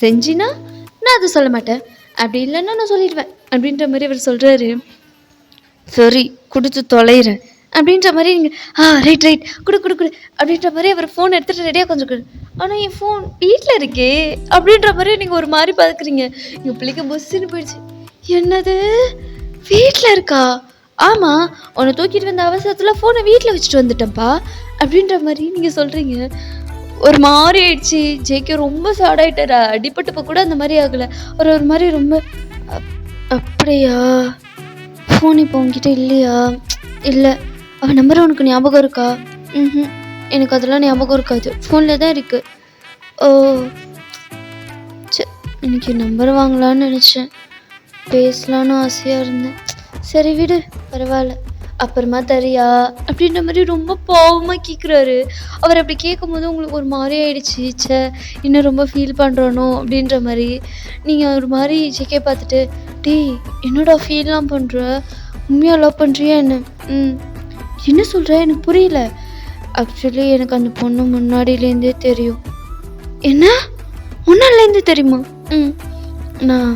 செஞ்சினா நான் அதை சொல்ல மாட்டேன், அப்படி இல்லைன்னா நான் சொல்லிடுவேன் அப்படின்ற மாதிரி அவர் சொல்கிறாரு. சரி கொடுத்து தொலைகிறேன் அப்படின்ற மாதிரி நீங்கள் ரைட் கொடு அப்படின்ற மாதிரி அவர் ஃபோன் எடுத்துகிட்டு ரெடியாக கொஞ்சம் கொடு, ஆனால் என் ஃபோன் வீட்டில் இருக்கே அப்படின்ற மாதிரி நீங்கள் ஒரு மாதிரி பார்க்குறீங்க. எங்கள் பிள்ளைக்கு பஸ்ஸுன்னு போயிடுச்சு. என்னது வீட்டில் இருக்கா, ஆமாம் உன்னை தூக்கிட்டு வந்த அவசரத்தில் ஃபோனை வீட்டில் வச்சுட்டு வந்துட்டேன்ப்பா அப்படின்ற மாதிரி நீங்கள் சொல்கிறீங்க. ஒரு மாதிரி ஆயிடுச்சு, ஜேகே ரொம்ப சாடாயிட்டாரா, அடிப்பட்டப்போ கூட அந்த மாதிரி ஆகலை, ஒரு மாதிரி ரொம்ப அப்படியா, ஃபோன் இப்போ உங்ககிட்ட இல்லையா, இல்லை அவன் நம்பர் உனக்கு ஞாபகம் இருக்கா, எனக்கு அதெல்லாம் ஞாபகம் இருக்காது. ஃபோனில் தான் இருக்குது. ஓ! ச்சே! இன்னைக்கு நம்பர் வாங்கலான்னு நினச்சேன். பேசலான்னு ஆசையாக இருந்தேன். சரி விடு, பரவாயில்ல. அப்புறமா தரியா அப்படின்ற மாதிரி ரொம்ப பாவமாக கேட்குறாரு. அவர் அப்படி கேட்கும்போது உங்களுக்கு ஒரு மாதிரி ஆயிடுச்சு. ச்சே, இன்னும் ரொம்ப ஃபீல் பண்ணுறானோ அப்படின்ற மாதிரி. நீங்கள் ஒரு மாதிரி ஜேகே பார்த்துட்டு, டேய் என்னடா ஃபீல்லாம் பண்ணுற, உண்மையாக லவ் பண்ணுறியா என்ன? ம் என்ன சொல்கிற, எனக்கு புரியல. ஆக்சுவலி எனக்கு அந்த பொண்ணு முன்னாடியிலேருந்தே தெரியும். என்ன, முன்னாடிலேருந்து தெரியுமா? ம் நான்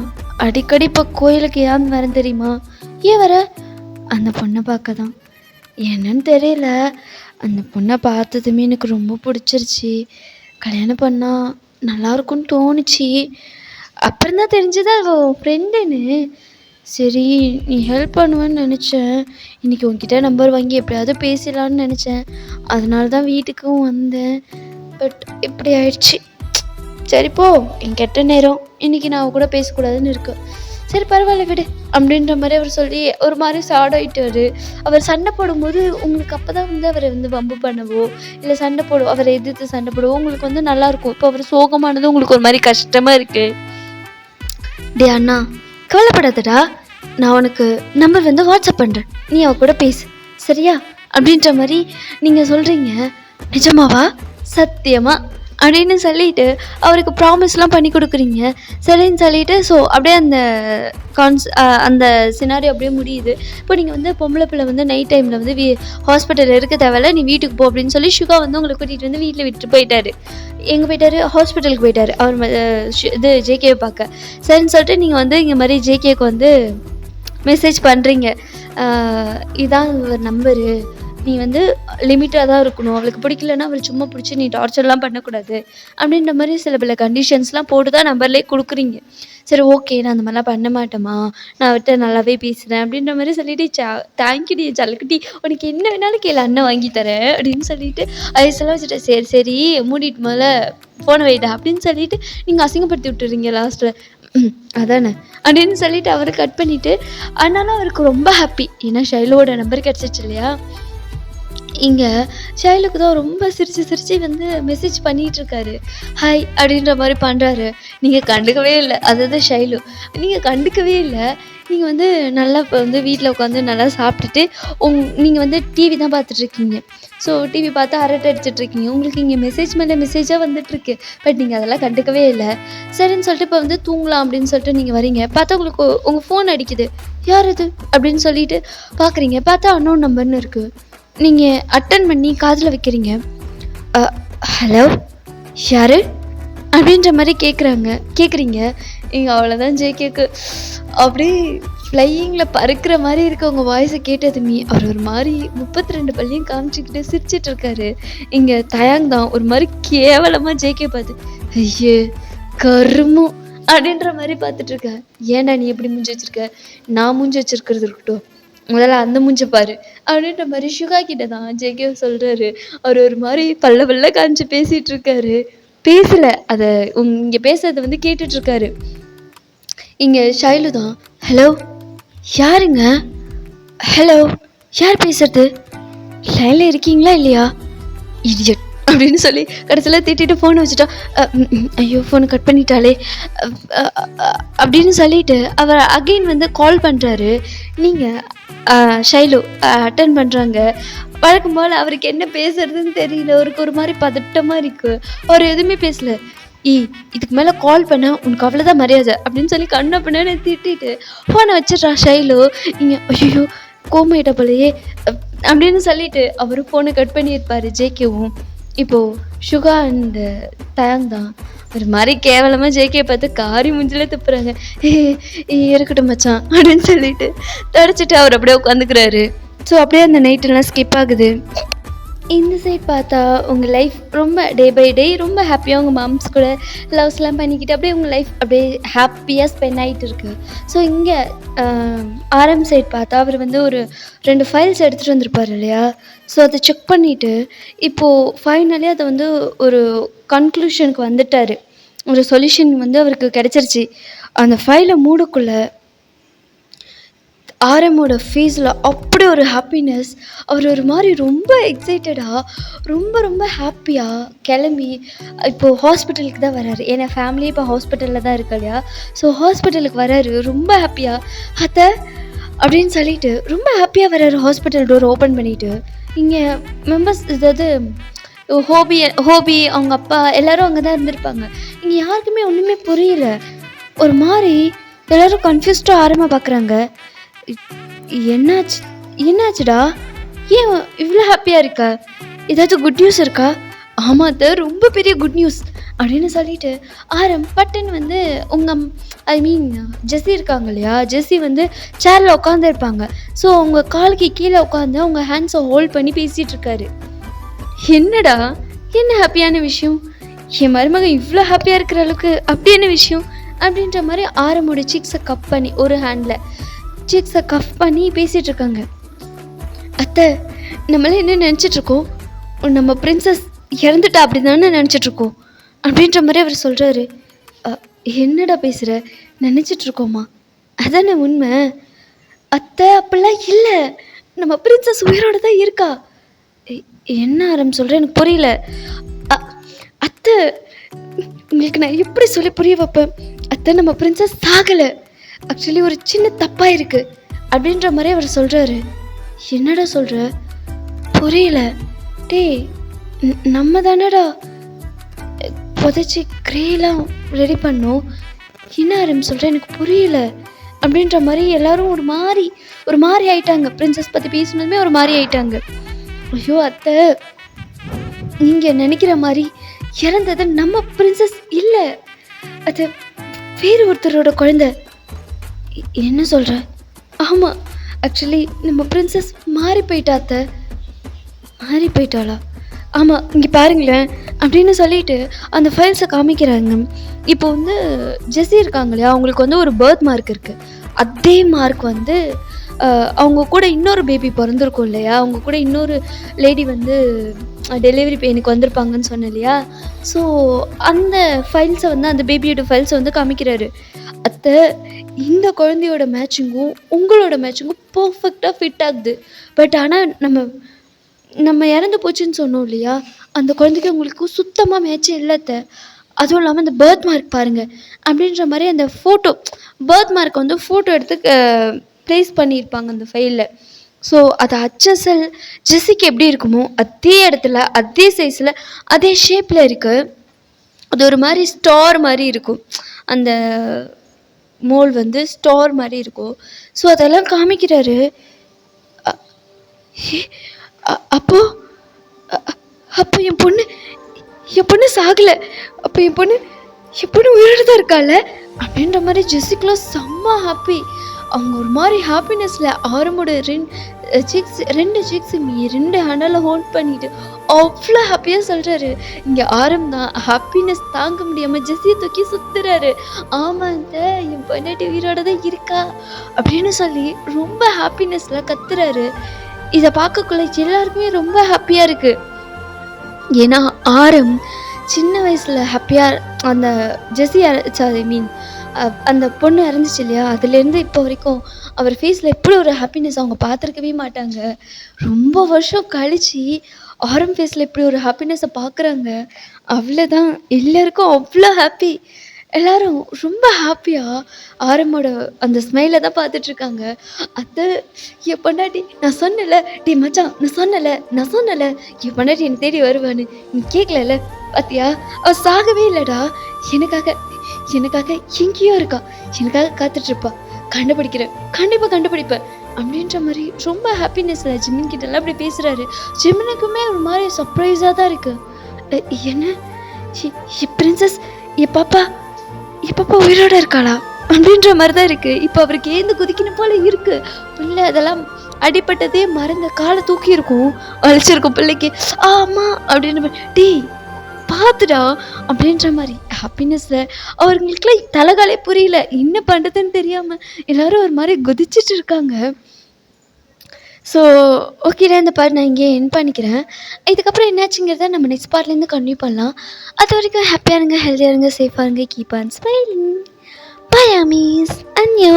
அடிக்கடி இப்போ கோயிலுக்கு ஏன் வரேன் தெரியுமா? ஏன் வர? அந்த பொண்ணை பார்க்க தான். என்னன்னு தெரியல, அந்த பொண்ணை பார்த்ததுமே எனக்கு ரொம்ப பிடிச்சிருச்சு. கல்யாணம் பண்ணால் நல்லா இருக்கும்னு தோணுச்சு. அப்புறம் தான் தெரிஞ்சது அவள் ஃப்ரெண்டுன்னு. சரி நீ ஹெல்ப் பண்ணுவேன்னு நினச்சேன். இன்றைக்கி உன்கிட்ட நம்பர் வாங்கி எப்படியாவது பேசலான்னு நினச்சேன். அதனால தான் வீட்டுக்கும் வந்தேன். பட் இப்படி ஆயிடுச்சு. சரி போ, என் கெட்ட நேரம். இன்றைக்கி நான் அவ கூட பேசக்கூடாதுன்னு இருக்கு. சரி பரவாயில்ல விடு அப்படின்ற மாதிரி அவர் சொல்லி ஒரு மாதிரி சாடாயிட்டார். அவர் சண்டை போடும்போது உங்களுக்கு அப்போ தான் வந்து அவரை வந்து வம்பு பண்ணவோ இல்லை சண்டை போடுவோம், அவரை எதிர்த்து சண்டை போடுவோம் உங்களுக்கு வந்து நல்லாயிருக்கும். இப்போ அவர் சோகமானது உங்களுக்கு ஒரு மாதிரி கஷ்டமாக இருக்குது. டே அண்ணா கவலைப்படாதடா, நான் உனக்கு நம்பர் வந்து வாட்ஸ்அப் பண்ணுறேன், நீ அவ கூட பேசு சரியா அப்படின்ற மாதிரி நீங்கள் சொல்கிறீங்க. நிஜமாவா? சத்தியமா அப்படின்னு சொல்லிட்டு அவருக்கு ப்ராமிஸ்லாம் பண்ணி கொடுக்குறீங்க. சரின்னு சொல்லிட்டு ஸோ அப்படியே அந்த அந்த சினாரியோ அப்படியே முடியுது. இப்போ நீங்கள் வந்து பொம்பளை பிள்ளை வந்து நைட் டைமில் வந்து ஹாஸ்பிட்டலில் இருக்க தேவையில்ல, நீ வீட்டுக்கு போ அப்படின்னு சொல்லி சுகா வந்து உங்களை கூட்டிகிட்டு வந்து வீட்டில் விட்டுட்டு போயிட்டாரு. எங்கே போயிட்டாரு? ஹாஸ்பிட்டலுக்கு போயிட்டாரு அவர் இது ஜேகேவை பார்க்க. சரின்னு சொல்லிட்டு நீங்கள் வந்து இங்கே மாதிரி ஜேகேக்கு வந்து மெசேஜ் பண்ணுறீங்க. இதான் ஒரு நம்பரு, நீ வந்து லிமிட்டாக தான் இருக்கணும், அவளுக்கு பிடிக்கலன்னா அவள் சும்மா பிடிச்சி நீ டார்ச்சர்லாம் பண்ணக்கூடாது அப்படின்ற மாதிரி சில பல கண்டிஷன்ஸ்லாம் போட்டு தான் நம்பர்லேயே கொடுக்குறீங்க. சரி ஓகே, நான் அந்த மாதிரிலாம் பண்ண மாட்டேம்மா, நான் அவர்கிட்ட நல்லாவே பேசுகிறேன் அப்படின்ற மாதிரி சொல்லிவிட்டு தேங்க்யூடி சல்லுக்குட்டி, உனக்கு என்ன வேணாலும் கேளு, அண்ணன் வாங்கி தரேன் அப்படின்னு சொல்லிட்டு ஐஸெல்லாம் வச்சுட்டேன். சரி சரி மூடிட்டு முதல்ல ஃபோனை வைடா அப்படின்னு சொல்லிட்டு நீங்கள் அசிங்கப்படுத்தி விட்டுறீங்க லாஸ்ட்டில். அதானே அப்படின்னு சொல்லிட்டு அவரை கட் பண்ணிவிட்டு. ஆனாலும் அவருக்கு ரொம்ப ஹாப்பி, ஏன்னா ஷைலோட நம்பர் கிடச்சிச்சு இல்லையா. இங்கே ஷைலுக்கு தான் ரொம்ப சிரித்து வந்து மெசேஜ் பண்ணிகிட்ருக்காரு. ஹாய் அப்படின்ற மாதிரி பண்ணுறாரு. நீங்கள் கண்டுக்கவே இல்லை, அதாவது ஷைலு நீங்கள் கண்டுக்கவே இல்லை. நீங்கள் வந்து நல்லா இப்போ வந்து வீட்டில் உட்காந்து நல்லா சாப்பிட்டுட்டு நீங்கள் வந்து டிவி தான் பார்த்துட்ருக்கீங்க. ஸோ டிவி பார்த்து அரட்டை அடிச்சிட்ருக்கீங்க. உங்களுக்கு இங்கே மெசேஜ் மேலே மெசேஜாக வந்துட்டுருக்கு. பட் நீங்கள் அதெல்லாம் கண்டுக்கவே இல்லை. சரின்னு சொல்லிட்டு இப்போ வந்து தூங்கலாம் அப்படின்னு சொல்லிட்டு நீங்கள் வரீங்க. பார்த்தா உங்களுக்கு உங்கள் ஃபோன் அடிக்குது. யார் இது அப்படின்னு சொல்லிட்டு பார்க்குறீங்க. பார்த்தா அன்னோன் நம்பர்னு இருக்குது. நீங்கள் அட்டன் பண்ணி காதில் வைக்கிறீங்க. ஹலோ யார் அப்படின்ற மாதிரி கேட்குறீங்க. நீங்கள் அவ்வளோதான் ஜேகேக்கு அப்படியே ஃப்ளையிங்கில் பறக்கிற மாதிரி இருக்க உங்கள் வாய்ஸை கேட்டதுமே அவர் ஒரு மாதிரி 32 பல்லையும் காமிச்சிக்கிட்டு சிரிச்சிட்டு இருக்காரு. இங்கே தயாங் தான் ஒரு மாதிரி கேவலமாக ஜேகே பார்த்து ஐயே கருமம் அப்படின்ற மாதிரி பார்த்துட்ருக்க. ஏன்டா நீ எப்படி மூஞ்சி வச்சுருக்க, நான் மூஞ்சி வச்சுருக்கிறது இருக்கட்டும், முதல்ல அந்த மூஞ்ச பாரு அப்படின்ற மாதிரி சுகா கிட்ட தான் ஜேகே சொல்கிறாரு. அவர் ஒரு மாதிரி பல்ல காமிச்சு பேசிகிட்டு இருக்காரு. பேசலை, அதை இங்கே பேசுறதை வந்து கேட்டுட்ருக்காரு. இங்கே ஷைலு தான் ஹலோ யாருங்க, ஹலோ யார் பேசுறது, லைனில் இருக்கீங்களா இல்லையா, இடியட் அப்படின்னு சொல்லி கடைசியில் திட்டிட்டு ஃபோனை வச்சுட்டா. ஐயோ ஃபோனை கட் பண்ணிட்டாலே அப்படின்னு சொல்லிட்டு அவர் அகெயின் வந்து கால் பண்ணுறாரு. நீங்கள் ஷைலு அட்டன் பண்ணுறாங்க. வழக்கம் போல் அவருக்கு என்ன பேசுறதுன்னு தெரியல, அவருக்கு ஒரு மாதிரி பதட்டமாக இருக்குது. அவர் எதுவுமே பேசலை. இதுக்கு மேலே கால் பண்ண உனக்கு அவ்வளோதான் மரியாதை அப்படின்னு சொல்லி கண்ணை பண்ணு திட்டிட்டு ஃபோனை வச்சிட்றா ஷைலு. இங்கே ஐயோ கோமாயிட்ட போலையே அப்படின்னு சொல்லிட்டு அவரும் ஃபோனை கட் பண்ணியிருப்பார் ஜேகேவும். இப்போது சுகா அண்ட் தயாங் தான் ஒரு மாதிரி கேவலமாக ஜேகே பார்த்து காரி முஞ்சில் துப்புறாங்க. இருக்கட்டும் மச்சான் அப்படின்னு சொல்லிட்டு தடைச்சிட்டு அவர் அப்படியே உட்காந்துக்கிறாரு. ஸோ அப்படியே அந்த நைட்டெல்லாம் ஸ்கிப் ஆகுது. இந்த சைட் பார்த்தா உங்கள் லைஃப் ரொம்ப டே பை டே ரொம்ப ஹாப்பியாக உங்கள் மாம்ஸ் கூட லவ்ஸ்லாம் பண்ணிக்கிட்டு அப்படியே உங்கள் லைஃப் அப்படியே ஹாப்பியாக ஸ்பெண்ட் ஆகிட்டு இருக்குது. ஸோ இங்கே ஆரம் சைட் பார்த்தா அவர் வந்து ஒரு 2 ஃபைல்ஸ் எடுத்துகிட்டு வந்திருப்பார் இல்லையா. ஸோ அதை செக் பண்ணிவிட்டு இப்போது ஃபைனலி அதை வந்து ஒரு கன்க்ளூஷனுக்கு வந்துட்டார். ஒரு சொல்யூஷன் வந்து அவருக்கு கிடச்சிருச்சு. அந்த ஃபைலை மூடக்குள்ளே ஆரமோட ஃபேஸில் அப்படி ஒரு ஹாப்பினஸ். அவர் ஒரு மாதிரி ரொம்ப எக்ஸைட்டடாக, ரொம்ப ரொம்ப ஹாப்பியாக கிளம்பி இப்போது ஹாஸ்பிட்டலுக்கு தான் வராரு. ஏன்னா ஃபேமிலியே இப்போ ஹாஸ்பிட்டலில் தான் இருக்கா இல்லையா. ஸோ ஹாஸ்பிட்டலுக்கு வராரு ரொம்ப ஹாப்பியாக. அத்தை அப்படின்னு சொல்லிட்டு ரொம்ப ஹாப்பியாக வராரு. ஹாஸ்பிட்டல் டோர் ஓப்பன் பண்ணிவிட்டு இங்கே மெம்பர்ஸ் இதாவது ஹோபி அவங்க அப்பா எல்லோரும் அங்கே தான் இருந்திருப்பாங்க. இங்கே யாருக்குமே ஒன்றுமே புரியல. ஒரு மாதிரி எல்லோரும் கன்ஃபியூஸ்டாக ஆரமாக பார்க்குறாங்க. என்னாச்சுடா, ஏன் இவ்வளோ ஹாப்பியாக இருக்கா, ஏதாச்சும் குட் நியூஸ் இருக்கா? ஆமாத்த ரொம்ப பெரிய குட் நியூஸ் அப்படின்னு சொல்லிட்டு ஆரம் பட்டுன்னு வந்து ஜெஸ்ஸி இருக்காங்க இல்லையா, ஜெஸ்ஸி வந்து சேரில் உட்காந்துருப்பாங்க. ஸோ அவங்க காலுக்கு கீழே உட்காந்து அவங்க ஹேண்ட்ஸை ஹோல்ட் பண்ணி பேசிகிட்டு இருக்காரு. என்னடா என்ன ஹாப்பியான விஷயம், என் மருமகன் இவ்வளோ ஹாப்பியாக இருக்கிற அளவுக்கு அப்படி என்ன விஷயம் அப்படின்ற மாதிரி ஆரமோட சீக்ஸை கப் பண்ணி ஒரு ஹேண்டில் சீக்ஸை கஃப் பண்ணி பேசிகிட்டு இருக்காங்க. அத்தை நம்மளே என்ன நினச்சிட்ருக்கோம், நம்ம பிரின்சஸ் இறந்துட்டா அப்படி தானே நினச்சிட்ருக்கோம் அப்படின்ற மாதிரி அவர் சொல்கிறாரு. என்னடா பேசுகிற, நினச்சிட்ருக்கோமா, அதானே உண்மை. அத்தை அப்படிலாம் இல்லை, நம்ம பிரின்சஸ் உயிரோடு தான் இருக்கா. என்ன ஆரம் சொல்கிறேன் எனக்கு புரியல. அத்தை உங்களுக்கு நான் எப்படி சொல்லி புரிய வைப்பேன். அத்தை நம்ம பிரின்சஸ் சாகலை, ஆக்சுவலி ஒரு சின்ன தப்பாக இருக்குது அப்படின்ற மாதிரி அவர் சொல்கிறாரு. என்னடா சொல்கிற, புரியல. டேய் நம்ம தானடா புதைச்சி கிரேலாம் ரெடி பண்ணோம். என்ன ஆரம் சொல்கிறேன் எனக்கு புரியல அப்படின்ற மாதிரி எல்லோரும் ஒரு மாதிரி ஆயிட்டாங்க. பிரின்சஸ் பற்றி பேசினதுமே ஒரு மாதிரி ஆயிட்டாங்க. ஐயோ அத்தை, நீங்கள் நினைக்கிற மாதிரி இறந்தது நம்ம பிரின்சஸ் இல்லை, அது வேறு ஒருத்தரோட குழந்தை. என்ன சொல்கிற? ஆமாம், ஆக்சுவலி நம்ம பிரின்சஸ் மாறி போயிட்டாளா? ஆமாம், இங்கே பாருங்களேன் அப்படின்னு சொல்லிட்டு அந்த ஃபைல்ஸை காமிக்கிறாங்க. இப்போ வந்து ஜெஸ்ஸி இருக்காங்க இல்லையா, அவங்களுக்கு வந்து ஒரு பர்த் மார்க் இருக்குது. அதே மார்க் வந்து அவங்க கூட இன்னொரு பேபி பிறந்திருக்கும் இல்லையா, அவங்க கூட இன்னொரு லேடி வந்து டெலிவரி பெயினுக்கு வந்திருப்பாங்கன்னு சொன்னேன் இல்லையா. ஸோ அந்த ஃபைல்ஸை வந்து அந்த பேபியோட ஃபைல்ஸை வந்து காமிக்கிறாரு. அத்தை இந்த குழந்தையோட மேட்சிங்கும் உங்களோட மேட்சிங்கும் பர்ஃபெக்டாக ஃபிட் ஆகுது. பட் ஆனால் நம்ம இறந்து போச்சுன்னு சொன்னோம் இல்லையா, அந்த குழந்தைக்கு உங்களுக்கு சுத்தமாக மேட்சே இல்லைத்த. அதுவும் இல்லாமல் அந்த பர்த் மார்க் பாருங்கள் அப்படின்ற மாதிரி அந்த ஃபோட்டோ பர்த் மார்க் வந்து ஃபோட்டோ எடுத்து ப்ளேஸ் பண்ணியிருப்பாங்க அந்த ஃபைலில். ஸோ அது HSL ஜெஸ்ஸிக்கு எப்படி இருக்குமோ அதே இடத்துல அதே சைஸில் அதே ஷேப்பில் இருக்குது. அது ஒரு மாதிரி ஸ்டார் மாதிரி இருக்கும், அந்த மோல் வந்து ஸ்டார் மாதிரி இருக்கும். ஸோ அதெல்லாம் காமிக்கிறாரு. அப்போ என் பொண்ணு சாகலை, அப்போ என் பொண்ணு உயிரோடு தான் இருக்கால அப்படின்ற மாதிரி ஜெஸ்ஸிக்குலாம் செம்ம ஹாப்பி. அவங்க ஒரு மாதிரி ஹாப்பினஸில் ஆரமோட ரெண்டு சீக்ஸுமே 2 ஹேண்டில் ஹோல்ட் பண்ணிட்டு அவ்வளோ ஹாப்பியாக சொல்கிறாரு. இங்கே ஆரம் தான் ஹாப்பினஸ் தாங்க முடியாமல் ஜெஸ்ஸியை தூக்கி சுற்றுறாரு. ஆமாங்க என் பொண்டாட்டி உயிரோட தான் இருக்கா அப்படின்னு சொல்லி ரொம்ப ஹாப்பினஸில் கத்துறாரு. இதை பார்க்கக்குள்ள எல்லாருக்குமே ரொம்ப ஹாப்பியாக இருக்குது. ஏன்னா ஆரம் சின்ன வயசில் ஹாப்பியாக அந்த ஜெஸ்ஸி அந்த பொண்ணு இறந்துச்சு இல்லையா, அதுலேருந்து இப்போ வரைக்கும் அவர் ஃபேஸில் எப்படி ஒரு ஹாப்பினஸ் அவங்க பார்த்துருக்கவே மாட்டாங்க. ரொம்ப வருஷம் கழித்து ஆரம் ஃபேஸில் இப்படி ஒரு ஹாப்பினஸை பார்க்குறாங்க. அவ்வளோதான், எல்லாருக்கும் அவ்வளோ ஹாப்பி. எல்லோரும் ரொம்ப ஹாப்பியாக ஆரமோட அந்த ஸ்மைலை தான் பார்த்துட்ருக்காங்க. அது என் பொண்டாட்டி நான் சொன்னல, டே மச்சான் நான் சொன்னல என் பொண்டாட்டி என்னை தேடி வருவான்னு, நீ கேட்கல பார்த்தியா, அவள் சாகவே இல்லைடா, எனக்காக எங்கேயோ இருக்கா, எனக்காக காத்துட்ருப்பா, கண்டிப்பாக கண்டுபிடிப்பேன் அப்படின்ற மாதிரி ரொம்ப ஹாப்பினஸில் ஜிமின் கிட்டலாம் அப்படி பேசுகிறாரு. ஜிமினுக்குமே ஒரு மாதிரி சர்ப்ரைஸாக தான் இருக்குது. என்ன பிரின்சஸ் என் பாப்பா உயிரோட இருக்காளா அப்படின்ற மாதிரி தான் இருக்குது. இப்போ அவருக்கு ஏந்து குதிக்கணும் போல இருக்குது. பிள்ளை அதெல்லாம் அடிப்பட்டதே மறந்த காலை தூக்கி இருக்கும், அழிச்சிருக்கும் பிள்ளைக்கு. ஆமாம் அப்படின்னு டீ பார்த்துடா அப்படின்ற மாதிரி ஹாப்பினஸில் அவங்களுக்குலாம் தலைகாலே புரியல, என்ன பண்ணுறதுன்னு தெரியாமல் எல்லோரும் ஒரு மாதிரி குதிச்சிட்டு இருக்காங்க. ஸோ ஓகேடா, இந்த பார்ட் நான் இங்கே என் பண்ணிக்கிறேன். இதுக்கப்புறம் என்னாச்சுங்கிறத நம்ம நெக்ஸ்ட் பார்ட்லேருந்து கன்டினியூ பண்ணலாம். அது வரைக்கும் ஹாப்பியாக இருங்க, ஹெல்த்தியாக இருங்க, சேஃபாக இருங்க, கீப் ஆன் ஸ்மைலிங். பை ஆமீஸ், அன்யோ.